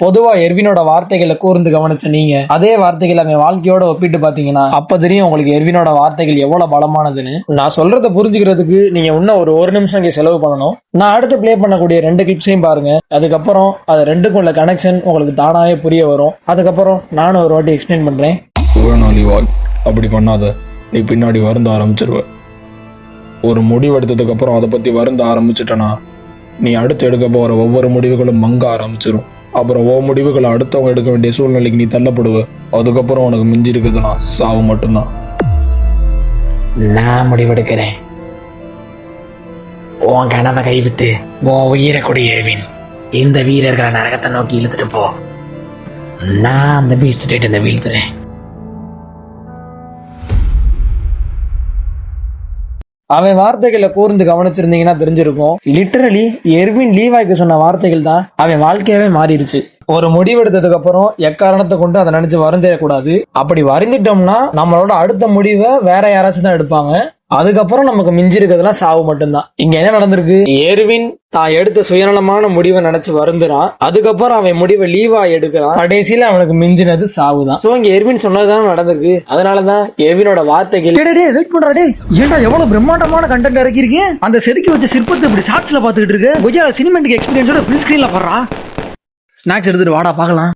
பொதுவா எர்வினோட வார்த்தைகளை கூர்ந்து கவனிச்ச நீங்க அதே வார்த்தைகள் அவன் வாழ்க்கையோட ஒப்பிட்டு பாத்தீங்கன்னா அப்ப தெரியும் உங்களுக்கு எர்வினோட வார்த்தைகள் எவ்வளவு பலமானதுன்னு. நான் சொல்றத புரிஞ்சுக்கிறதுக்கு நீங்க இன்னும் ஒரு நிமிஷம் இங்க செலவு பண்ணணும். நான் அடுத்து பிளே பண்ணக்கூடிய 2 கிளிப்ஸையும் பாருங்க. அதுக்கப்புறம் அது ரெண்டுக்கும் உள்ள கனெக்ஷன் உங்களுக்கு தானாவே புரிய வரும். அதுக்கப்புறம் நானும் ஒரு வாட்டி எக்ஸ்பிளைன் பண்றேன். அப்படி பண்ணாத, நீ பின்னாடி வருந்த ஆரம்பிச்சிருவ. ஒரு முடிவு எடுத்ததுக்கு அப்புறம் அதை பத்தி வருந்த ஆரம்பிச்சிட்டனா நீ அடுத்து எடுக்க போற ஒவ்வொரு முடிவுகளும் மங்க ஆரம்பிச்சிடும். அப்புறம் முடிவுகளை அடுத்தவங்க எடுக்க வேண்டிய சூழ்நிலைக்கு நீ தள்ளப்படுவ. அதுக்கப்புறம் உனக்கு மிஞ்சி இருக்குதுன்னா சாவு மட்டும்தான். நான் முடிவெடுக்கிறேன். உன் கனவை கைவிட்டு உன் உயிரை கொடு எர்வின். இந்த வீரர்களை நரகத்தை நோக்கி இழுத்துட்டு போ. நான் அந்த பீஸ்ட் டேட்டை வீழ்த்துறேன். அவன் வார்த்தைகளை கூர்ந்து கவனிச்சிருந்தீங்கன்னா தெரிஞ்சிருக்கும். லிட்டரலி எர்வின் லீவாய்க்கு சொன்ன வார்த்தைகள் தான் அவன் வாழ்க்கையாவே மாறிடுச்சு. ஒரு முடிவெடுத்ததுக்கு அப்புறம் எக்காரணத்தை கொண்டு அதை நினைச்சு வருந்திடக்கூடாது. அப்படி வருந்திட்டோம்னா நம்மளோட அடுத்த முடிவை வேற யாராச்சும் தான் எடுப்பாங்க. அதுக்கப்புறம் நமக்கு மிஞ்சி இருக்கிறதுலாம் சாவு மட்டும்தான். இங்க என்ன நடந்திருக்கு? எர்வின் தான் எடுத்த சுயநலமான முடிவை நினைச்சு வருந்துறான். அதுக்கப்புறம் அவன் முடிவை லீவா எடுக்கிறான். கடைசியில அவனுக்கு மிஞ்சினது சாவுதான். சோ இங்க எர்வின் சொன்னதுதான் நடந்திருக்கு. அதனாலதான் எர்வினோட வார்த்தைகள் வெயிட் பண்றாடே. ஏன்டா எவ்வளவு பிரம்மாண்டமான கண்டென்ட் இறக்கிருக்கீங்க. அந்த செதுக்கி வச்ச சிற்பத்தை இப்படி ஷார்ட்ஸ்ல பாத்துக்கிட்டு இருக்கு. சினிமேட்டிக் எக்ஸ்பீரியன்ஸோட பிரிண்ட் ஸ்கிரீன்ல பாடுறா. ஸ்நாக்ஸ் எடுத்துட்டு வாடா பாக்கலாம்.